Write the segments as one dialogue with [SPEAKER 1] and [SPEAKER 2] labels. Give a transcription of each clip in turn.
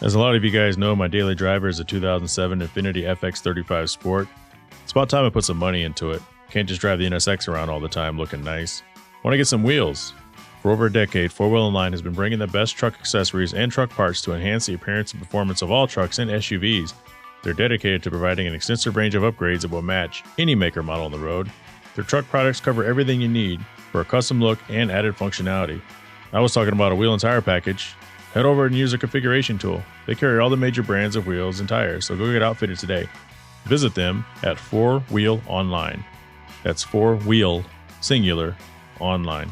[SPEAKER 1] As a lot of you guys know, my daily driver is a 2007 Infiniti FX35 Sport. It's about time I put some money into it. Can't just drive the NSX around all the time looking nice. Want to get some wheels. For over a decade, 4Wheel & Line has been bringing the best truck accessories and truck parts to enhance the appearance and performance of all trucks and SUVs. They're dedicated to providing an extensive range of upgrades that will match any maker model on the road. Their truck products cover everything you need for a custom look and added functionality. I was talking about a wheel and tire package. Head over and use a configuration tool. They carry all the major brands of wheels and tires, so go get outfitted today. Visit them at 4Wheel Online. That's 4Wheel, singular, online.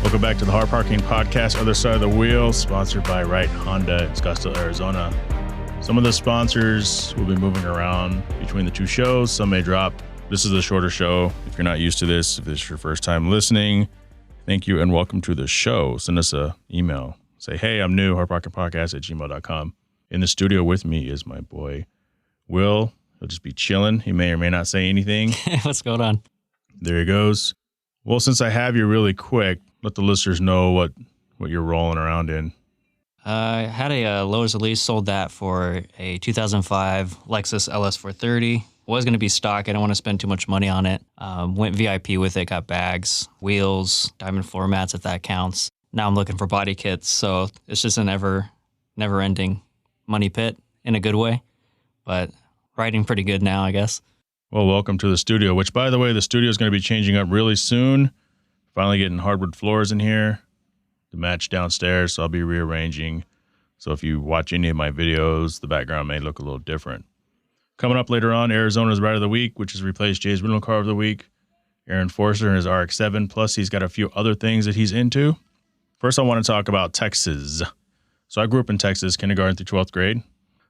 [SPEAKER 1] Welcome back to the Hard Parking Podcast, Other Side of the Wheel, sponsored by Wright Honda in Scottsdale, Arizona. Some of the sponsors will be moving around between the two shows. Some may drop. This is a shorter show. If you're not used to this, if this is your first time listening, thank you and welcome to the show. Send us an email. Say, hey, I'm new, HardParkingPodcast@gmail.com. In the studio with me is my boy, Will. He'll just be chilling. He may or may not say anything.
[SPEAKER 2] What's going on?
[SPEAKER 1] There he goes. Well, since I have you really quick, let the listeners know what you're rolling around in.
[SPEAKER 2] I had a lowest lease, sold that for a 2005 Lexus LS430. Was going to be stock. I don't want to spend too much money on it. Went VIP with it, got bags, wheels, diamond floor mats if that counts. Now I'm looking for body kits, so it's just a never-ending money pit in a good way, but riding pretty good now, I guess.
[SPEAKER 1] Well, welcome to the studio, which, by the way, the studio is going to be changing up really soon. Finally getting hardwood floors in here to match downstairs, so I'll be rearranging. So if you watch any of my videos, the background may look a little different. Coming up later on, Arizona's Ride of the Week, which has replaced Jay's Rental Car of the Week. Aaron Forrester and his RX7, plus he's got a few other things that he's into. First, I want to talk about Texas. So I grew up in Texas, kindergarten through 12th grade.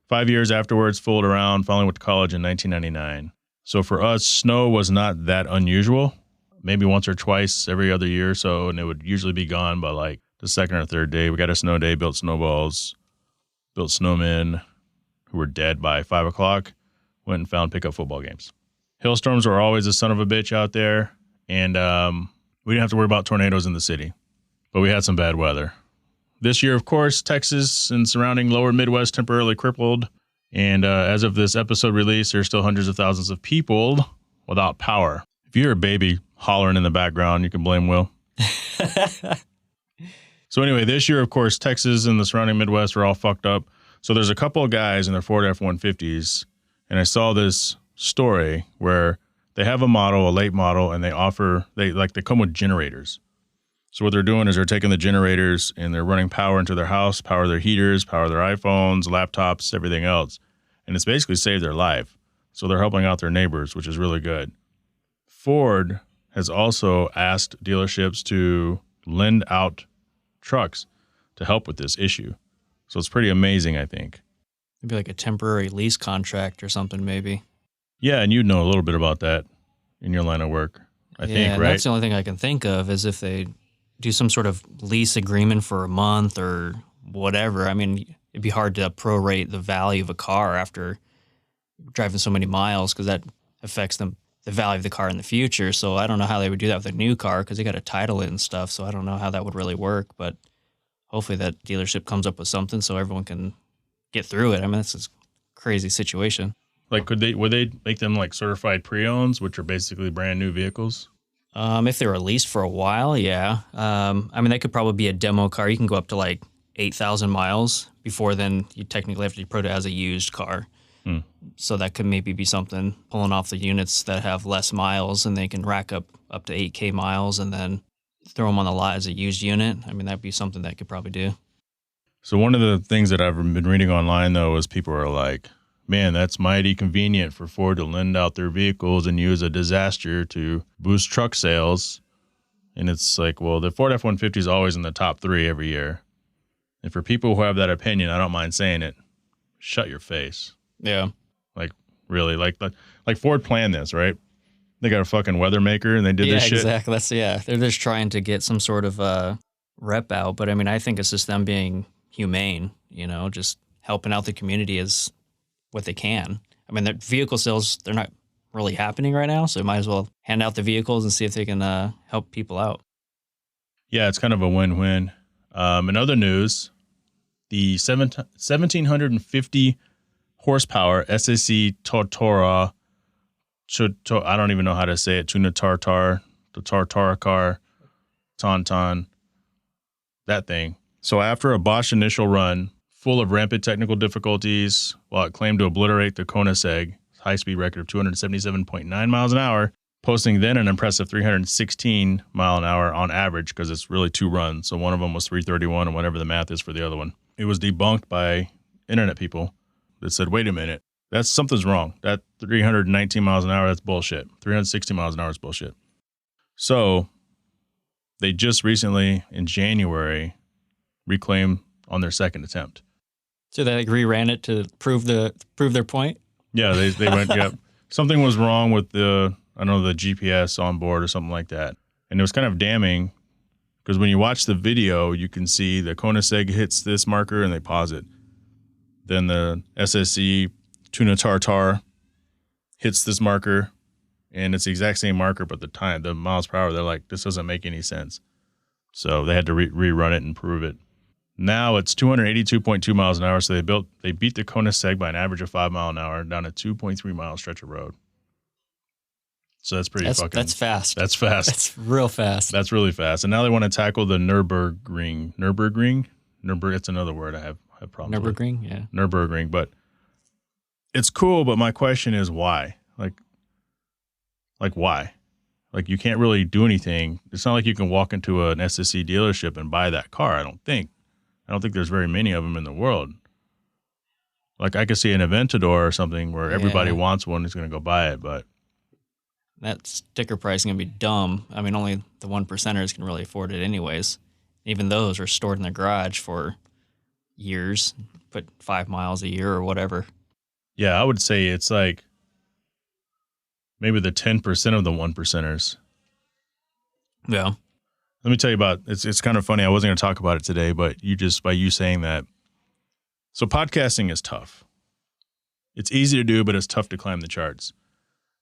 [SPEAKER 1] 5 years afterwards, fooled around, finally went to college in 1999. So for us, snow was not that unusual. Maybe once or twice every other year or so, and it would usually be gone by like the second or third day. We got a snow day, built snowballs, built snowmen who were dead by 5 o'clock, went and found pickup football games. Hailstorms were always a son of a bitch out there, and we didn't have to worry about tornadoes in the city, but we had some bad weather. This year, of course, Texas and surrounding lower Midwest temporarily crippled, and as of this episode release, there's still hundreds of thousands of people without power. If you hear a baby hollering in the background, you can blame Will. So anyway, this year, of course, Texas and the surrounding Midwest are all fucked up. So there's a couple of guys in their Ford F-150s, and I saw this story where they have a model, a late model, and they come with generators. So what they're doing is they're taking the generators and they're running power into their house, power their heaters, power their iPhones, laptops, everything else. And it's basically saved their life. So they're helping out their neighbors, which is really good. Ford has also asked dealerships to lend out trucks to help with this issue. So it's pretty amazing, I think.
[SPEAKER 2] Maybe like a temporary lease contract or something, maybe.
[SPEAKER 1] Yeah, and you'd know a little bit about that in your line of work, I think, right?
[SPEAKER 2] That's the only thing I can think of is if they do some sort of lease agreement for a month or whatever. I mean, it'd be hard to prorate the value of a car after driving so many miles because that affects the value of the car in the future. So I don't know how they would do that with a new car because they got to title it and stuff. So I don't know how that would really work, but hopefully that dealership comes up with something so everyone can get through it. I mean, this is a crazy situation.
[SPEAKER 1] Like, would they make them like certified pre-owns, which are basically brand new vehicles?
[SPEAKER 2] If they were leased for a while, yeah. I mean, they could probably be a demo car. You can go up to like 8,000 miles before then you technically have to put it as a used car. So that could maybe be something, pulling off the units that have less miles and they can rack up to 8K miles and then throw them on the lot as a used unit. I mean, that'd be something that could probably do.
[SPEAKER 1] So one of the things that I've been reading online, though, is people are like, man, that's mighty convenient for Ford to lend out their vehicles and use a disaster to boost truck sales. And it's like, well, the Ford F-150 is always in the top 3 every year. And for people who have that opinion, I don't mind saying it, shut your face.
[SPEAKER 2] Yeah.
[SPEAKER 1] Like, really, like Ford planned this, right? They got a fucking weather maker and they did this shit.
[SPEAKER 2] Exactly. They're just trying to get some sort of rep out. But I mean, I think it's just them being humane, you know, just helping out the community as what they can. I mean, the vehicle sales, they're not really happening right now, so they might as well hand out the vehicles and see if they can help people out.
[SPEAKER 1] Yeah, it's kind of a win-win. In other news, the 1,750 horsepower SSC Tuatara, I don't even know how to say it, Tuatara, the Tartara car, Tauntaun, that thing. So after a botched initial run, full of rampant technical difficulties, while it claimed to obliterate the Koenigsegg high-speed record of 277.9 miles an hour, posting then an impressive 316 mile an hour on average, because it's really 2 runs. So one of them was 331 and whatever the math is for the other one. It was debunked by internet people that said, wait a minute, something's wrong. That 319 miles an hour, that's bullshit. 360 miles an hour is bullshit. So they just recently, in January, reclaimed on their second attempt.
[SPEAKER 2] So they reran it to prove their point?
[SPEAKER 1] Yeah, they went, yep. Something was wrong with the GPS on board or something like that. And it was kind of damning because when you watch the video, you can see the Koenigsegg hits this marker and they pause it. Then the SSC Tuatara hits this marker and it's the exact same marker, but the miles per hour, they're like, this doesn't make any sense. So they had to rerun it and prove it. Now it's 282.2 miles an hour. So they beat the Koenigsegg by an average of 5 miles an hour down a 2.3 mile stretch of road. So that's
[SPEAKER 2] That's fast.
[SPEAKER 1] That's fast.
[SPEAKER 2] That's real fast.
[SPEAKER 1] That's really fast. And now they want to tackle the Nürburgring. It's another word I have problems with.
[SPEAKER 2] Nürburgring, yeah.
[SPEAKER 1] Nürburgring, but it's cool. But my question is why? Like why? Like you can't really do anything. It's not like you can walk into an SSC dealership and buy that car. I don't think there's very many of them in the world. Like I could see an Aventador or something where everybody wants one who's going to go buy it, but
[SPEAKER 2] that sticker price is going to be dumb. I mean, only the 1%ers can really afford it anyways. Even those are stored in the garage for years, put 5 miles a year or whatever.
[SPEAKER 1] Yeah, I would say it's like maybe the 10% of the 1%ers.
[SPEAKER 2] Yeah.
[SPEAKER 1] Let me tell you about it's kind of funny. I wasn't going to talk about it today, but by you saying that. So podcasting is tough. It's easy to do, but it's tough to climb the charts.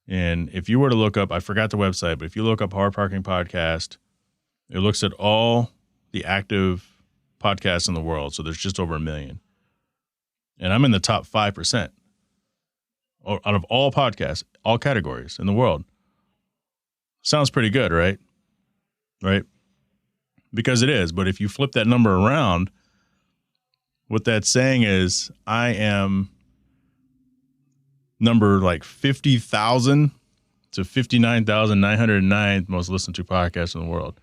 [SPEAKER 1] And if you were to look up, I forgot the website, but if you look up Hard Parking Podcast, it looks at all the active podcasts in the world. So there's just over 1 million. And I'm in the top 5% out of all podcasts, all categories in the world. Sounds pretty good, right? Right? Because it is. But if you flip that number around, what that's saying is I am number like 50,000 to 59,909 most listened to podcasts in the world.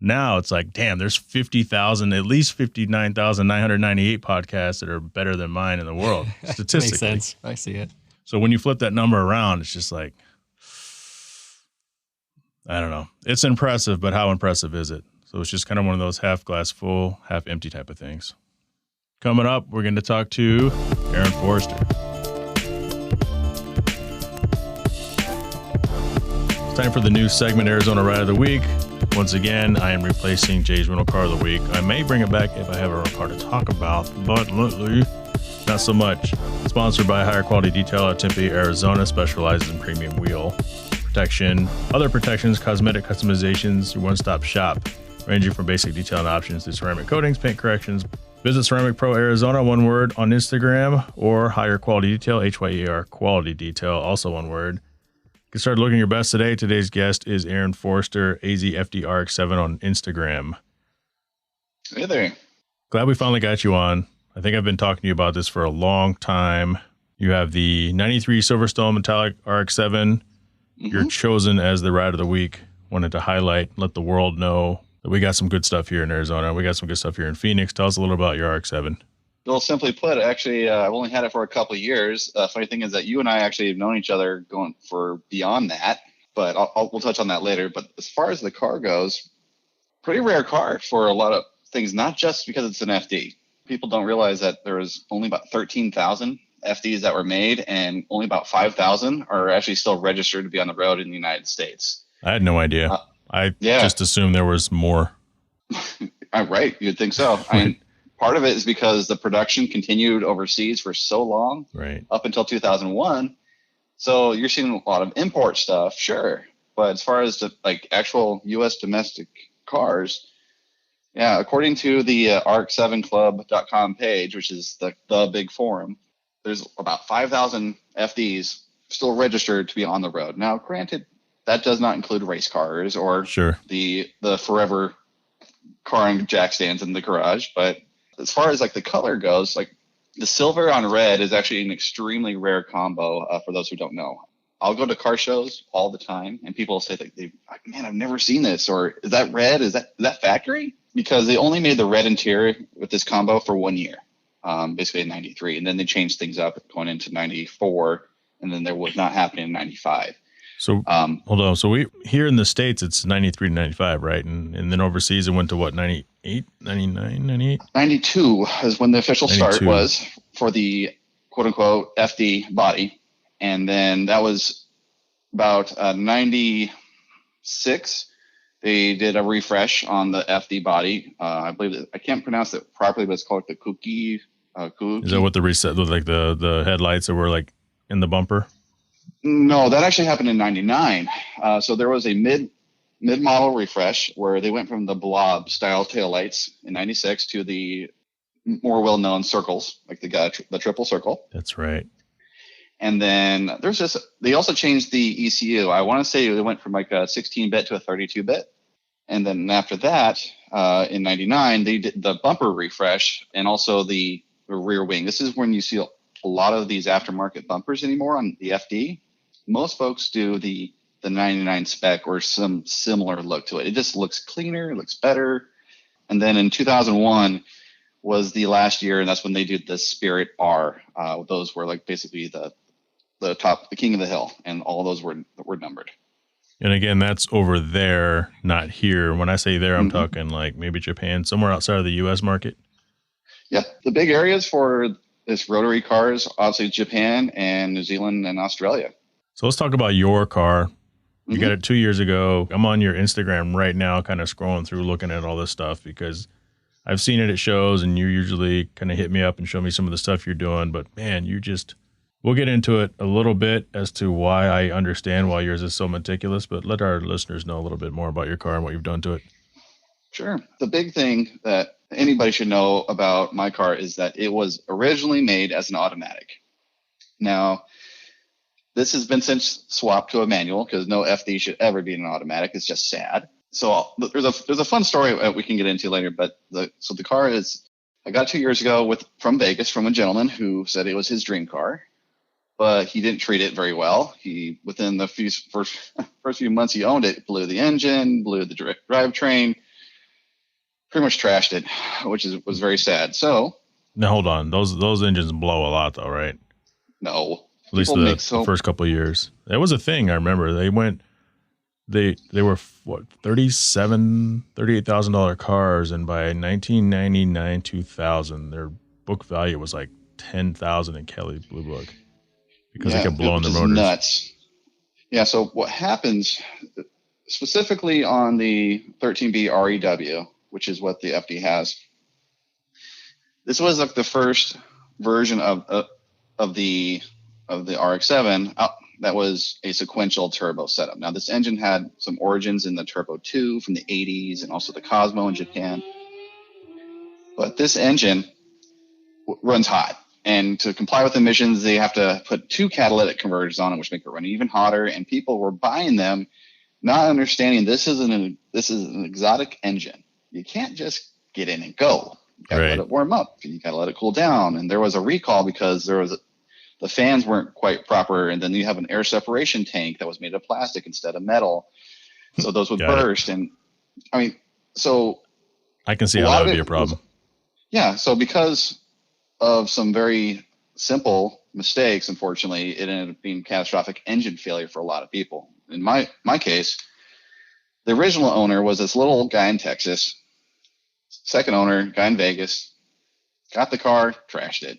[SPEAKER 1] Now it's like, damn, there's 50,000, at least 59,998 podcasts that are better than mine in the world, statistically.
[SPEAKER 2] Makes sense. I see it.
[SPEAKER 1] So when you flip that number around, it's just like, I don't know. It's impressive, but how impressive is it? So it's just kind of one of those half glass full, half empty type of things. Coming up, we're going to talk to Aaron Forrester. It's time for the new segment, Arizona Ride of the Week. Once again, I am replacing Jay's Rental Car of the Week. I may bring it back if I have a rental car to talk about, but lately, not so much. Sponsored by Higher Quality Detail out of Tempe, Arizona, specializes in premium wheel protection, other protections, cosmetic customizations, your one-stop shop, ranging from basic detailing options to ceramic coatings, paint corrections. Visit Ceramic Pro Arizona, one word, on Instagram, or Higher Quality Detail, HYER Quality Detail, also one word. Get started looking your best today. Today's guest is Aaron Forrester, AZFD RX7 on Instagram.
[SPEAKER 3] Hey there.
[SPEAKER 1] Glad we finally got you on. I think I've been talking to you about this for a long time. You have the 93 Silverstone Metallic RX7. Mm-hmm. You're chosen as the Ride of the Week. Wanted to highlight, let the world know that we got some good stuff here in Arizona. We got some good stuff here in Phoenix. Tell us a little about your RX7.
[SPEAKER 3] Well, simply put, actually, I've only had it for a couple of years. Funny thing is that you and I actually have known each other going for beyond that, but we'll touch on that later. But as far as the car goes, pretty rare car for a lot of things, not just because it's an FD. People don't realize that there was only about 13,000 FDs that were made, and only about 5,000 are actually still registered to be on the road in the United States.
[SPEAKER 1] I had no idea. I just assumed there was more.
[SPEAKER 3] Right. You'd think so. part of it is because the production continued overseas for so long,
[SPEAKER 1] right,
[SPEAKER 3] up until 2001. So you're seeing a lot of import stuff, sure. But as far as the like actual U.S. domestic cars, yeah, according to the RX7club.com page, which is the big forum, there's about 5,000 FDs still registered to be on the road. Now, granted, that does not include race cars or
[SPEAKER 1] sure,
[SPEAKER 3] the forever car and jack stands in the garage. But as far as like the color goes, like the silver on red is actually an extremely rare combo for those who don't know. I'll go to car shows all the time, and people say that man, I've never seen this, or is that red? Is that factory? Because they only made the red interior with this combo for 1 year, basically in '93, and then they changed things up going into '94, and then there was not happening in '95.
[SPEAKER 1] So hold on. So we here in the States, it's 93 to 95, right? And then overseas, it went to what, 98, 99, 98?
[SPEAKER 3] 92 is when the official
[SPEAKER 1] 92.
[SPEAKER 3] start was for the quote-unquote FD body. And then that was about 96. They did a refresh on the FD body. I believe I can't pronounce it properly, but it's called the Kuki.
[SPEAKER 1] Is that what the reset was, like the headlights that were like in the bumper?
[SPEAKER 3] No, that actually happened in '99. So there was a mid-model refresh where they went from the blob style taillights in '96 to the more well-known circles, like the triple circle.
[SPEAKER 1] That's right.
[SPEAKER 3] And then they also changed the ECU. I want to say they went from like a 16-bit to a 32-bit. And then after that, in '99, they did the bumper refresh and also the rear wing. This is when you see a lot of these aftermarket bumpers anymore on the FD. Most folks do the 99 spec or some similar look to it. It just looks cleaner, it looks better. And then in 2001 was the last year, and that's when they did the Spirit R. Those were like basically the top, the king of the hill, and all those were numbered.
[SPEAKER 1] And again, that's over there, not here. When I say there, I'm talking like maybe Japan, somewhere outside of the U.S. market.
[SPEAKER 3] Yeah, the big areas for this rotary cars, obviously Japan and New Zealand and Australia.
[SPEAKER 1] So let's talk about your car. You got it 2 years ago. I'm on your Instagram right now, kind of scrolling through, looking at all this stuff because I've seen it at shows, and you usually kind of hit me up and show me some of the stuff you're doing. But man, we'll get into it a little bit as to why I understand why yours is so meticulous, but let our listeners know a little bit more about your car and what you've done to it.
[SPEAKER 3] Sure. The big thing that anybody should know about my car is that it was originally made as an automatic. Now, this has been since swapped to a manual because no FD should ever be an automatic. It's just sad. So there's a fun story we can get into later. But the car is, I got 2 years ago from Vegas from a gentleman who said it was his dream car, but he didn't treat it very well. He within the first few months he owned it, blew the engine, blew the direct drivetrain, pretty much trashed it, which was very sad. So
[SPEAKER 1] now hold on, those engines blow a lot though, right?
[SPEAKER 3] No.
[SPEAKER 1] At least the first couple of years. That was a thing. I remember they were what, $38,000 cars, and by 1999, 2000, their book value was like $10,000 in Kelly Blue Book because they kept blowing the motors.
[SPEAKER 3] Nuts. Yeah. So what happens specifically on the 13B REW, which is what the FD has, this was like the first version of the RX7 that was a sequential turbo setup. Now, this engine had some origins in the Turbo 2 from the 80s and also the Cosmo in Japan. But this engine runs hot. And to comply with emissions, they have to put 2 catalytic converters on it, which make it run even hotter. And people were buying them, not understanding this is an exotic engine. You can't just get in and go. You got to let it warm up. You got to let it cool down. And there was a recall because the fans weren't quite proper, and then you have an air separation tank that was made of plastic instead of metal, so those would burst. And I mean, so
[SPEAKER 1] I can see how that would be a problem.
[SPEAKER 3] So because of some very simple mistakes, unfortunately, it ended up being catastrophic engine failure for a lot of people. In my case, the original owner was this little old guy in Texas. Second owner, guy in Vegas, got the car, trashed it.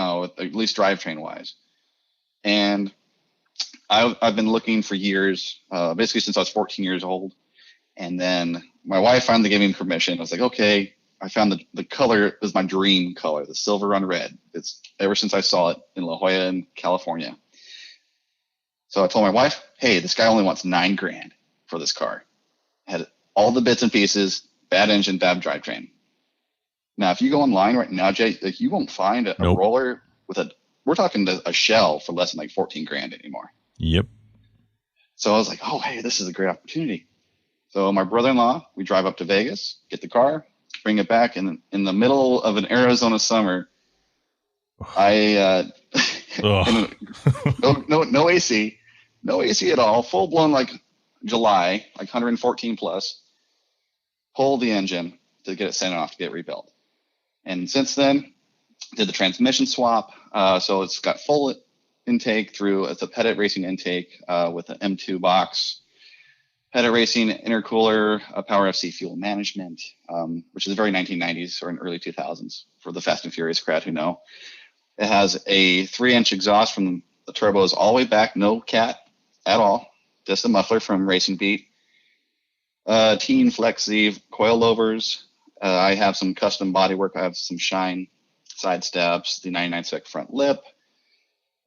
[SPEAKER 3] At least drivetrain wise. And I've been looking for years, basically since I was 14 years old. And then my wife finally gave me permission. I was like, okay, I found the color is my dream color, the silver on red. It's ever since I saw it in La Jolla in California. So I told my wife, hey, this guy only wants $9,000 for this car. Had all the bits and pieces, bad engine, bad drivetrain. Now, if you go online right now, Jay, like, you won't find a roller with we're talking a shell for less than like $14,000 anymore.
[SPEAKER 1] Yep.
[SPEAKER 3] So I was like, oh, hey, this is a great opportunity. So my brother-in-law, we drive up to Vegas, get the car, bring it back, and in the middle of an Arizona summer, I no AC at all, full blown like July, like 114 plus, pull the engine to get it sent off to get rebuilt. And since then, did the transmission swap. So it's got full intake through, it's a Pettit Racing intake with an M2 box, Pettit Racing intercooler, Power FC fuel management, which is very 1990s or in early 2000s for the Fast and Furious crowd who know. It has a 3-inch exhaust from the turbos all the way back, no cat at all, just a muffler from Racing Beat. Teen Flexi coilovers. I have some custom bodywork. I have some Shine side steps, the 99 spec front lip,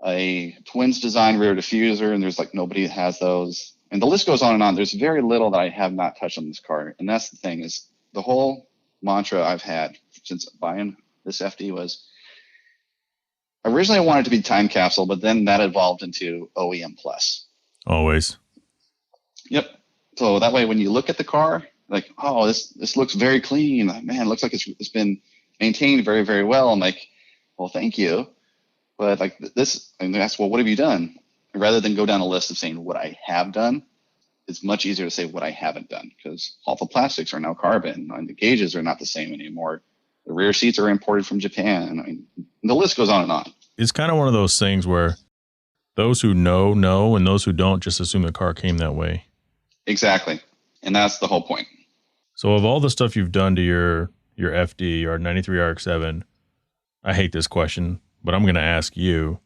[SPEAKER 3] a Twins design rear diffuser, and there's like nobody that has those. And the list goes on and on. There's very little that I have not touched on this car. And that's the thing, is the whole mantra I've had since buying this FD was, originally I wanted it to be time capsule, but then that evolved into OEM plus.
[SPEAKER 1] Always.
[SPEAKER 3] Yep. So that way, when you look at the car, like, oh, this looks very clean. Man, it looks like it's been maintained very, very well. I'm like, well, thank you. But like this, and that's, well, what have you done? Rather than go down a list of saying what I have done, it's much easier to say what I haven't done, because all the plastics are now carbon and the gauges are not the same anymore. The rear seats are imported from Japan. I mean, the list goes on and on.
[SPEAKER 1] It's kind of one of those things where those who know, and those who don't just assume the car came that way.
[SPEAKER 3] Exactly. And that's the whole point.
[SPEAKER 1] So of all the stuff you've done to your FD, your 93 RX7, I hate this question, but I'm going to ask you.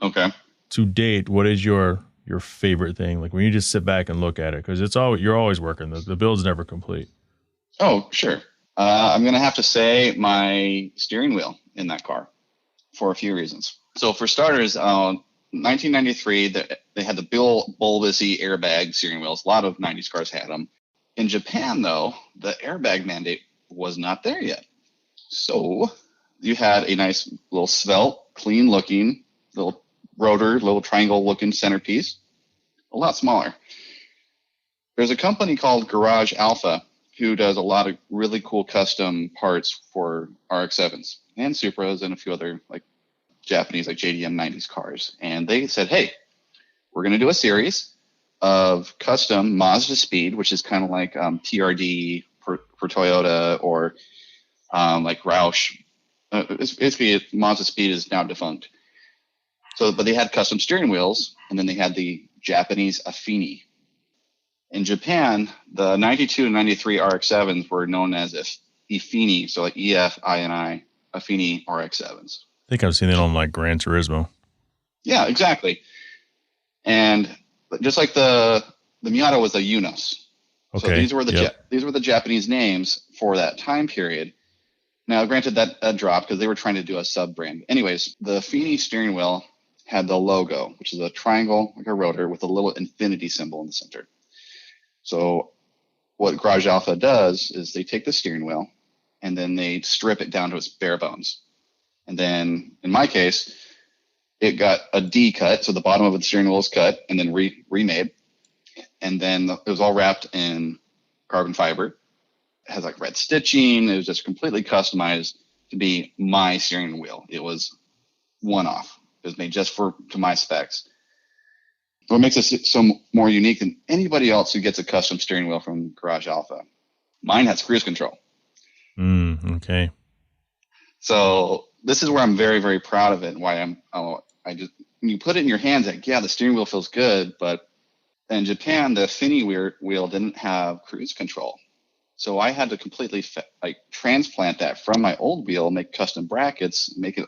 [SPEAKER 3] Okay.
[SPEAKER 1] To date, what is your favorite thing? Like when you just sit back and look at it, because you're always working. The build's never complete.
[SPEAKER 3] Oh, sure. I'm going to have to say my steering wheel in that car for a few reasons. So for starters, 1993, they had the bulbousy airbag steering wheels. A lot of 90s cars had them. In Japan, though, the airbag mandate was not there yet. So you had a nice little svelte, clean-looking little rotor, little triangle-looking centerpiece, a lot smaller. There's a company called Garage Alpha who does a lot of really cool custom parts for RX-7s and Supras and a few other like Japanese, like JDM 90s cars. And they said, hey, we're going to do a series of custom Mazda Speed, which is kind of like TRD for Toyota, or like Roush. It's basically, Mazda Speed is now defunct. So, but they had custom steering wheels, and then they had the Japanese Affini. In Japan, the 92 and 93 RX-7s were known as Affini, so like EFINI, Affini RX-7s.
[SPEAKER 1] I think I've seen it on like Gran Turismo.
[SPEAKER 3] Yeah, exactly. And just like the Miata was a Yunos. Okay. So these were the Japanese names for that time period. Now, granted, that dropped because they were trying to do a sub-brand. Anyways, the Affini steering wheel had the logo, which is a triangle, like a rotor, with a little infinity symbol in the center. So what Garage Alpha does is they take the steering wheel and then they strip it down to its bare bones. And then, in my case, it got a D cut, so the bottom of the steering wheel was cut and then remade. And then it was all wrapped in carbon fiber. It has like red stitching. It was just completely customized to be my steering wheel. It was one-off. It was made just to my specs. What makes it so more unique than anybody else who gets a custom steering wheel from Garage Alpha? Mine has cruise control.
[SPEAKER 1] Okay.
[SPEAKER 3] So this is where I'm very, very proud of it, and why when you put it in your hands, like, yeah, the steering wheel feels good, but in Japan, the Affini wheel didn't have cruise control. So I had to completely transplant that from my old wheel, make custom brackets, make it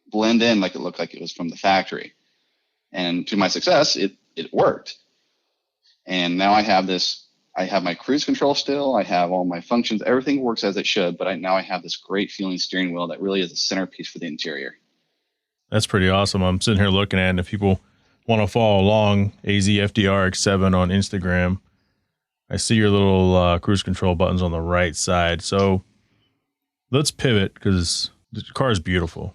[SPEAKER 3] blend in like it looked like it was from the factory. And to my success, it worked. And now I have this I have my cruise control still. I have all my functions. Everything works as it should. But now I have this great feeling steering wheel that really is a centerpiece for the interior.
[SPEAKER 1] That's pretty awesome. I'm sitting here looking at it, and if people want to follow along, AZFDRX7 on Instagram, I see your little cruise control buttons on the right side. So let's pivot because the car is beautiful.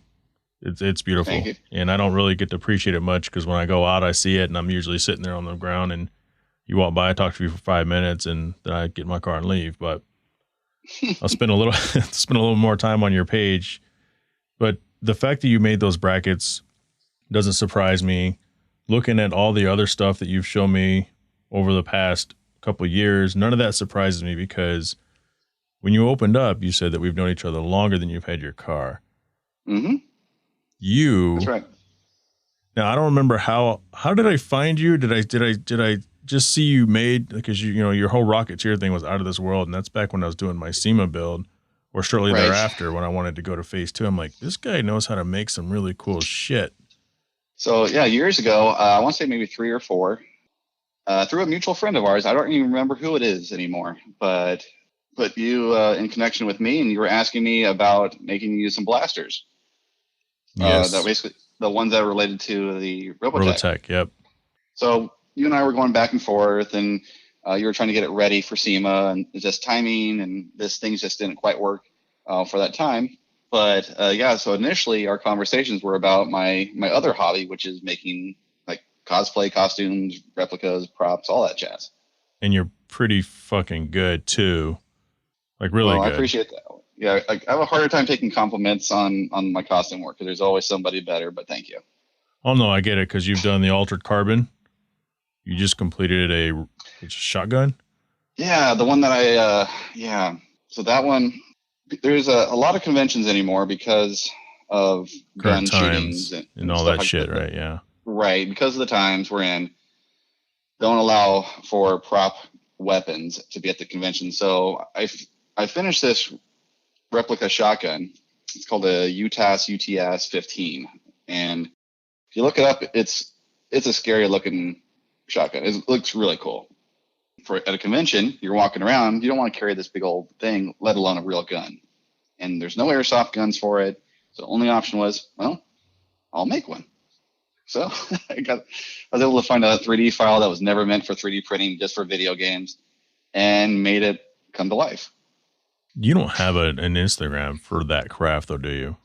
[SPEAKER 1] It's beautiful.
[SPEAKER 3] Thank you.
[SPEAKER 1] And I don't really get to appreciate it much because when I go out, I see it, and I'm usually sitting there on the ground, and you walk by, I talk to you for 5 minutes, and then I get in my car and leave. But I'll spend a little more time on your page. But the fact that you made those brackets doesn't surprise me. Looking at all the other stuff that you've shown me over the past couple of years, none of that surprises me because when you opened up, you said that we've known each other longer than you've had your car.
[SPEAKER 3] Mm-hmm.
[SPEAKER 1] That's
[SPEAKER 3] right.
[SPEAKER 1] Now I don't remember how did I find you? Did I just see you made because you know your whole Rocketeer thing was out of this world, and that's back when I was doing my SEMA build, or shortly thereafter when I wanted to go to phase 2. I'm like, this guy knows how to make some really cool shit.
[SPEAKER 3] So yeah, years ago, I want to say maybe 3 or 4, through a mutual friend of ours. I don't even remember who it is anymore, but put you in connection with me, and you were asking me about making you some blasters.
[SPEAKER 1] Yes.
[SPEAKER 3] That basically the ones that are related to the
[SPEAKER 1] Robotech. Yep.
[SPEAKER 3] So you and I were going back and forth, and you were trying to get it ready for SEMA, and just timing, and this thing just didn't quite work for that time. But so initially our conversations were about my other hobby, which is making like cosplay costumes, replicas, props, all that jazz.
[SPEAKER 1] And you're pretty fucking good too. Like really good.
[SPEAKER 3] I appreciate that. Yeah, I have a harder time taking compliments on my costume work because there's always somebody better, but thank you.
[SPEAKER 1] Oh, no, I get it because you've done the Altered Carbon. You just completed it's a shotgun?
[SPEAKER 3] Yeah, the one that So that one, there's a lot of conventions anymore because of gun shootings
[SPEAKER 1] and all that like shit, right? Yeah.
[SPEAKER 3] Right, because of the times we're in, don't allow for prop weapons to be at the convention. So I finished this replica shotgun. It's called a UTAS 15, and if you look it up, it's a scary looking shotgun. It looks really cool. At a convention, you're walking around, you don't want to carry this big old thing, let alone a real gun. And there's no airsoft guns for it. So the only option was, well, I'll make one. So I was able to find a 3D file that was never meant for 3D printing, just for video games, and made it come to life.
[SPEAKER 1] You don't have an Instagram for that craft, though, do you?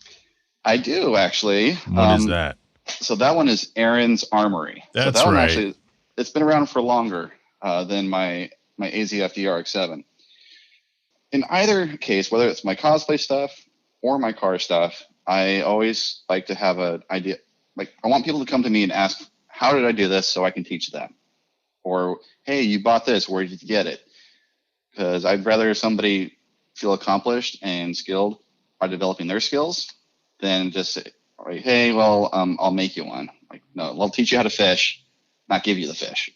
[SPEAKER 3] I do, actually.
[SPEAKER 1] What is that?
[SPEAKER 3] So that one is Aaron's Armory.
[SPEAKER 1] That's
[SPEAKER 3] so that
[SPEAKER 1] right.
[SPEAKER 3] One actually, it's been around for longer than my AZFDRX7. In either case, whether it's my cosplay stuff or my car stuff, I always like to have an idea. Like, I want people to come to me and ask, how did I do this so I can teach them? Or, hey, you bought this, where did you get it? Because I'd rather somebody feel accomplished and skilled by developing their skills than just say, hey, well, I'll make you one. Like, no, I'll teach you how to fish, not give you the fish.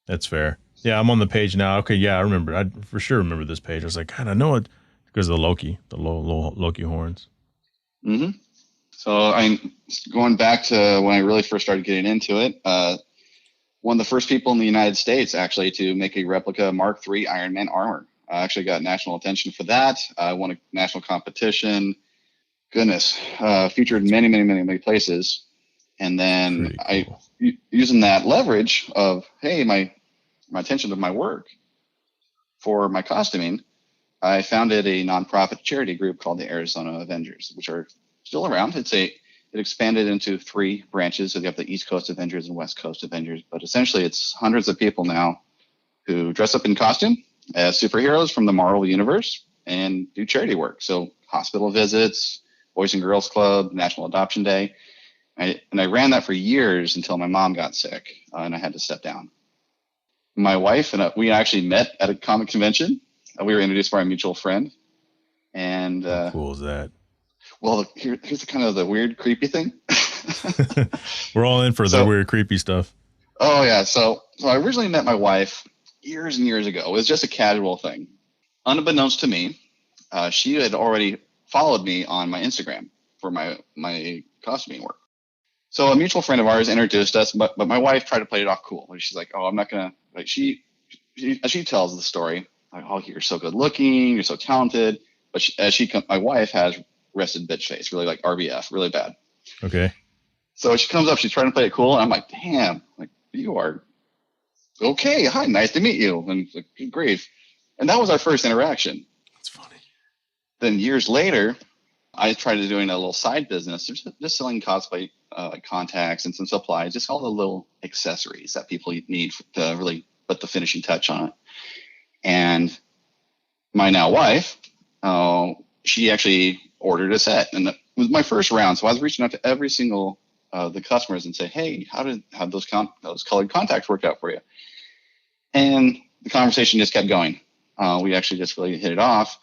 [SPEAKER 1] That's fair. Yeah, I'm on the page now. Okay, yeah, I remember. I for sure remember this page. I was like, God, I know it because of the Loki, the low Loki horns.
[SPEAKER 3] Mm-hmm. So I'm going back to when I really first started getting into it. One of the first people in the United States actually to make a replica Mark III Iron Man armor. I actually got national attention for that. I won a national competition. Goodness, featured many places. And then cool. Using that leverage of, hey, my attention to my work for my costuming, I founded a nonprofit charity group called the Arizona Avengers, which are still around. It expanded into 3 branches. So you have the East Coast Avengers and West Coast Avengers, but essentially it's hundreds of people now who dress up in costume as superheroes from the Marvel universe and do charity work. So hospital visits, Boys and Girls Club, National Adoption Day. I ran that for years until my mom got sick and I had to step down. My wife and we actually met at a comic convention. We were introduced by a mutual friend. And
[SPEAKER 1] how cool is that?
[SPEAKER 3] Well, here's kind of the weird, creepy thing.
[SPEAKER 1] We're all in for the weird, creepy stuff.
[SPEAKER 3] Oh, yeah. So I originally met my wife years and years ago. It was just a casual thing. Unbeknownst to me, she had already followed me on my Instagram for my costuming work. So a mutual friend of ours introduced us, but my wife tried to play it off cool. She's like, oh, I'm not going to, like, she as she tells the story, like, oh, you're so good looking, you're so talented. But my wife has rested bitch face, really like RBF, really bad.
[SPEAKER 1] Okay.
[SPEAKER 3] So she comes up, she's trying to play it cool, and I'm like, damn, like, you are okay. Hi, nice to meet you. And it's like, good grief. And that was our first interaction.
[SPEAKER 1] That's funny.
[SPEAKER 3] Then years later, I tried doing a little side business, just selling cosplay like contacts and some supplies, just all the little accessories that people need to really put the finishing touch on it. And my now wife, she actually ordered a set, and it was my first round. So I was reaching out to every single the customers and say, hey, how those colored contacts work out for you? And the conversation just kept going. We actually just really hit it off.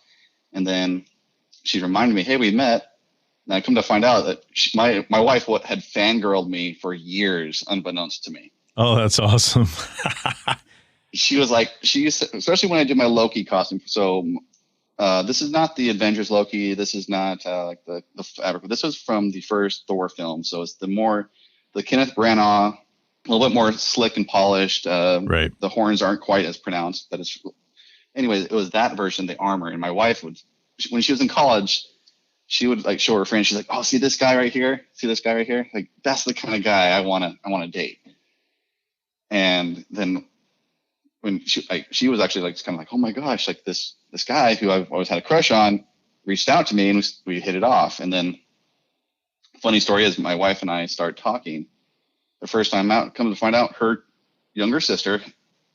[SPEAKER 3] And then she reminded me, hey, we met. And I come to find out that my wife had fangirled me for years, unbeknownst to me.
[SPEAKER 1] Oh, that's awesome.
[SPEAKER 3] She was like, especially when I did my Loki costume. So this is not the Avengers Loki. This is not like the fabric. This was from the first Thor film. So it's the Kenneth Branagh, a little bit more slick and polished.
[SPEAKER 1] Right.
[SPEAKER 3] The horns aren't quite as pronounced, but anyways, it was that version, the Armory. And my wife when she was in college, she would like show her friends. She's like, oh, see this guy right here? See this guy right here? Like, that's the kind of guy I want to date. And then when she was actually like kind of like, oh my gosh, like this guy who I've always had a crush on reached out to me, and we hit it off. And then funny story is, my wife and I started talking the first time out. Come to find out, her younger sister's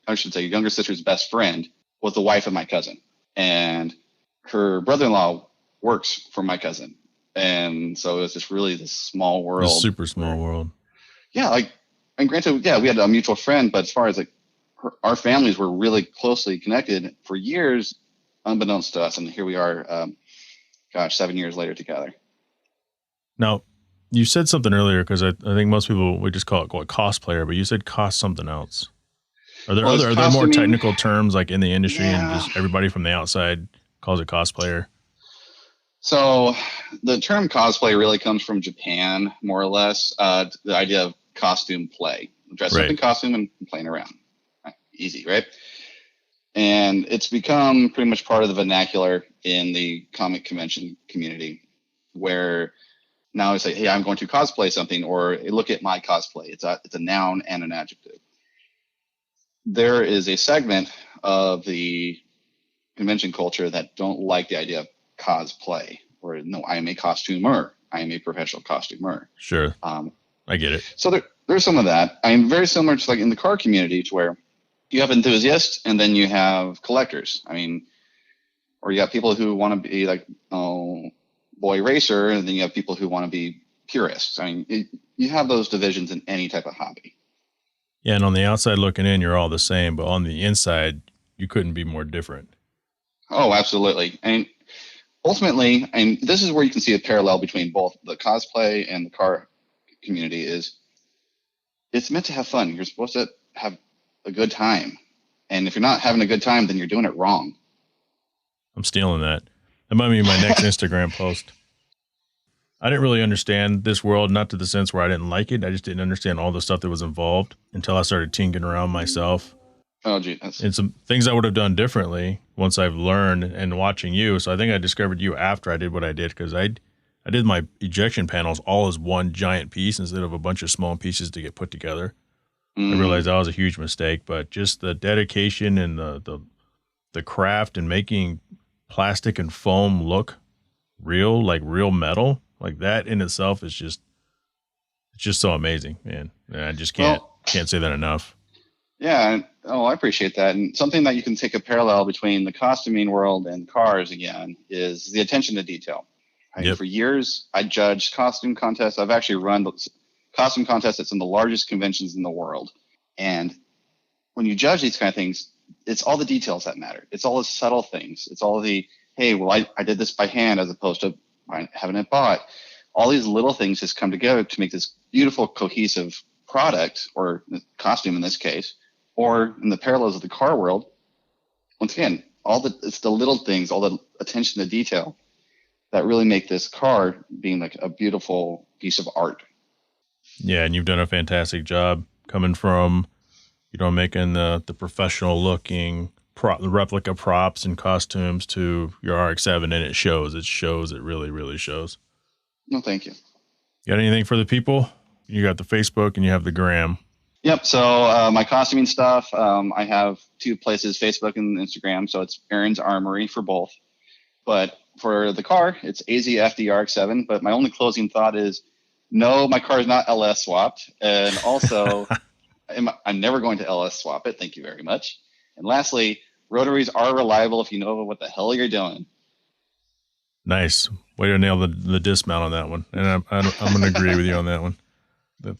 [SPEAKER 3] best friend was the wife of my cousin, and her brother-in-law works for my cousin. And so it was just really this small world.
[SPEAKER 1] Super small world.
[SPEAKER 3] Yeah. Like, and granted, yeah, we had a mutual friend, but as far as like our families were really closely connected for years, unbeknownst to us. And here we are, 7 years later together.
[SPEAKER 1] Now, you said something earlier, because I think most people would just call it cosplayer, but you said cost something else. Are there more technical terms like in the industry, and just everybody from the outside calls it cosplayer?
[SPEAKER 3] So the term cosplay really comes from Japan, more or less. The idea of costume play, dress up in costume and playing around. Easy, right? And it's become pretty much part of the vernacular in the comic convention community, where now it's like, hey, I'm going to cosplay something, or hey, look at my cosplay. It's a noun and an adjective. There is a segment of the convention culture that don't like the idea of cosplay, or no, I am a costumer. I am a professional costumer.
[SPEAKER 1] Sure. I get it.
[SPEAKER 3] So there's some of that. I'm very similar to like in the car community, to where you have enthusiasts and then you have collectors. I mean, or you have people who want to be like, boy racer, and then you have people who want to be purists. I mean, you have those divisions in any type of hobby.
[SPEAKER 1] Yeah, and on the outside looking in, you're all the same, but on the inside, you couldn't be more different.
[SPEAKER 3] Oh, absolutely. And ultimately, and this is where you can see a parallel between both the cosplay and the car community, is it's meant to have fun. You're supposed to have a good time. And if you're not having a good time, then you're doing it wrong.
[SPEAKER 1] I'm stealing that. That might be my next Instagram post. I didn't really understand this world, not to the sense where I didn't like it. I just didn't understand all the stuff that was involved until I started tinkering around myself.
[SPEAKER 3] Oh, gee.
[SPEAKER 1] And some things I would have done differently once I've learned and watching you. So I think I discovered you after I did what I did, because I did my ejection panels all as one giant piece instead of a bunch of small pieces to get put together. I realized that was a huge mistake, but just the dedication and the craft and making plastic and foam look real, like real metal, like that in itself is just so amazing, man. And I just can't say that enough.
[SPEAKER 3] Yeah. I appreciate that. And something that you can take a parallel between the costuming world and cars again is the attention to detail. Right? Yep. For years, I judged costume contests. I've actually run costume contests that's in the largest conventions in the world. And when you judge these kind of things, it's all the details that matter. It's all the subtle things. It's all the, hey, well, I did this by hand as opposed to having it bought. All these little things just come together to make this beautiful, cohesive product, or costume in this case, or in the parallels of the car world. Once again, it's the little things, all the attention to detail that really make this car being like a beautiful piece of art.
[SPEAKER 1] Yeah, and you've done a fantastic job coming from, making the professional looking replica props and costumes to your RX-7, and it shows. It really, really shows.
[SPEAKER 3] No, thank you.
[SPEAKER 1] You got anything for the people? You got the Facebook and you have the Gram.
[SPEAKER 3] Yep. So my costuming stuff, I have 2 places, Facebook and Instagram. So it's Aaron's Armory for both. But for the car, it's AZFD RX7. But my only closing thought is, no, my car is not LS swapped. And also, I'm never going to LS swap it. Thank you very much. And lastly, rotaries are reliable if you know what the hell you're doing.
[SPEAKER 1] Nice. Way to nail the dismount on that one. And I'm going to agree with you on that one.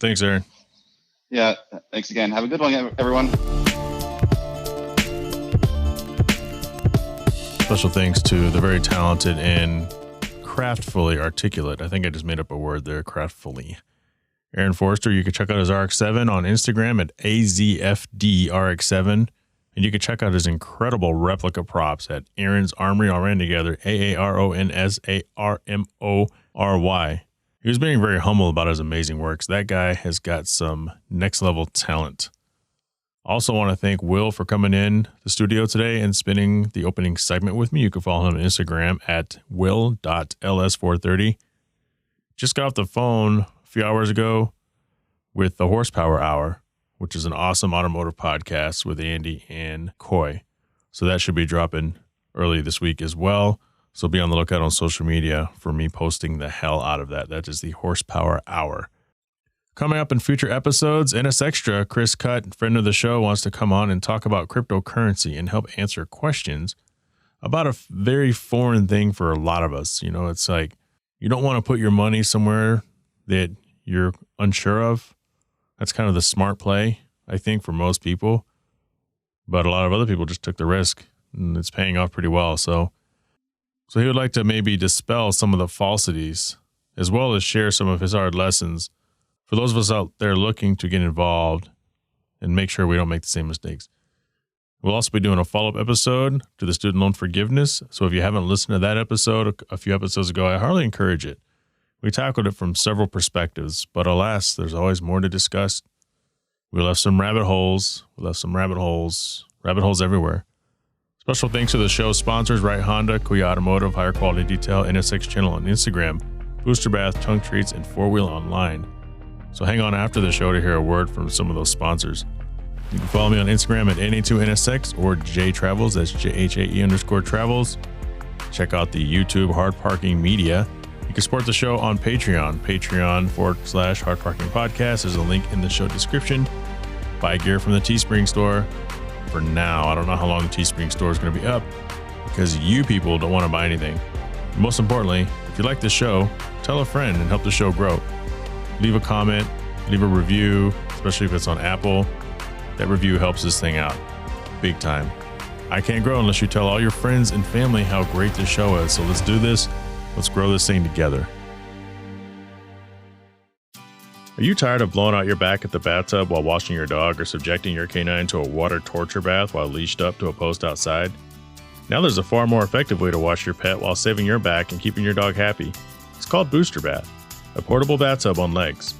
[SPEAKER 1] Thanks, Aaron.
[SPEAKER 3] Yeah. Thanks again. Have a good one, everyone.
[SPEAKER 1] Special thanks to the very talented and craftfully articulate. I think I just made up a word there, craftfully. Aaron Forrester. You can check out his RX-7 on Instagram at AZFDRX7. And you can check out his incredible replica props at Aaron's Armory, all ran together, AARONSARMORY. He was being very humble about his amazing works. That guy has got some next level talent. Also want to thank Will for coming in the studio today and spinning the opening segment with me. You can follow him on Instagram at will.ls430. Just got off the phone a few hours ago with the Horsepower Hour, which is an awesome automotive podcast with Andy and Coy. So that should be dropping early this week as well. So be on the lookout on social media for me posting the hell out of that. That is the Horsepower Hour. Coming up in future episodes, NS Extra, Chris Cutt, friend of the show, wants to come on and talk about cryptocurrency and help answer questions about a very foreign thing for a lot of us. You know, it's like you don't want to put your money somewhere that you're unsure of. That's kind of the smart play, I think, for most people. But a lot of other people just took the risk, and it's paying off pretty well. So he would like to maybe dispel some of the falsities, as well as share some of his hard lessons for those of us out there looking to get involved and make sure we don't make the same mistakes. We'll also be doing a follow-up episode to the student loan forgiveness. So if you haven't listened to that episode a few episodes ago, I hardly encourage it. We tackled it from several perspectives, but alas, there's always more to discuss. We left some rabbit holes. Rabbit holes everywhere. Special thanks to the show's sponsors, Right Honda, Kuya Automotive, Higher Quality Detail, NSX Channel on Instagram, Booster Bath, Tongue Treats, and 4Wheel Online. So hang on after the show to hear a word from some of those sponsors. You can follow me on Instagram at NA2NSX or JTravels, that's JHAE_travels. Check out the YouTube Hard Parking Media. You can support the show on Patreon, patreon.com/HardParkingPodcast. There's a link in the show description. Buy gear from the Teespring store. For now, I don't know how long the Teespring store is going to be up because you people don't want to buy anything. And most importantly, if you like the show, tell a friend and help the show grow. Leave a comment, leave a review, especially if it's on Apple. That review helps this thing out big time. I can't grow unless you tell all your friends and family how great this show is. So let's do this. Let's grow this thing together. Are you tired of blowing out your back at the bathtub while washing your dog or subjecting your canine to a water torture bath while leashed up to a post outside? Now there's a far more effective way to wash your pet while saving your back and keeping your dog happy. It's called Booster Bath, a portable bathtub on legs.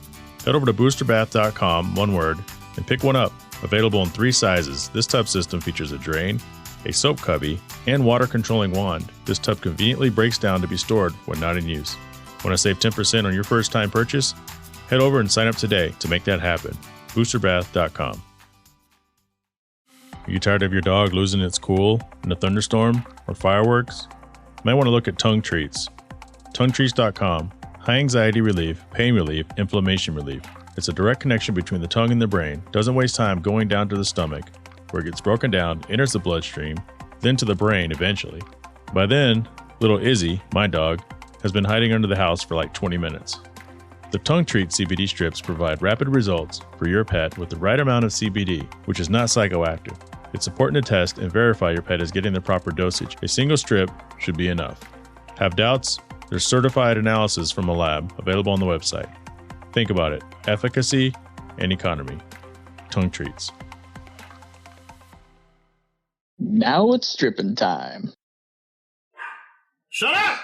[SPEAKER 1] Head over to boosterbath.com, one word, and pick one up. Available in 3 sizes, this tub system features a drain, a soap cubby, and water controlling wand. This tub conveniently breaks down to be stored when not in use. Want to save 10% on your first time purchase? Head over and sign up today to make that happen. Boosterbath.com. Are you tired of your dog losing its cool in a thunderstorm or fireworks? You might want to look at Tongue Treats. TongueTreats.com. High anxiety relief, pain relief, inflammation relief. It's a direct connection between the tongue and the brain. Doesn't waste time going down to the stomach, where it gets broken down, enters the bloodstream, then to the brain eventually. By then, little Izzy, my dog, has been hiding under the house for like 20 minutes. The Tongue Treat CBD strips provide rapid results for your pet with the right amount of CBD, which is not psychoactive. It's important to test and verify your pet is getting the proper dosage. A single strip should be enough. Have doubts? There's certified analysis from a lab available on the website. Think about it. Efficacy and economy. Tongue Treats.
[SPEAKER 4] Now it's stripping time.
[SPEAKER 5] Shut up!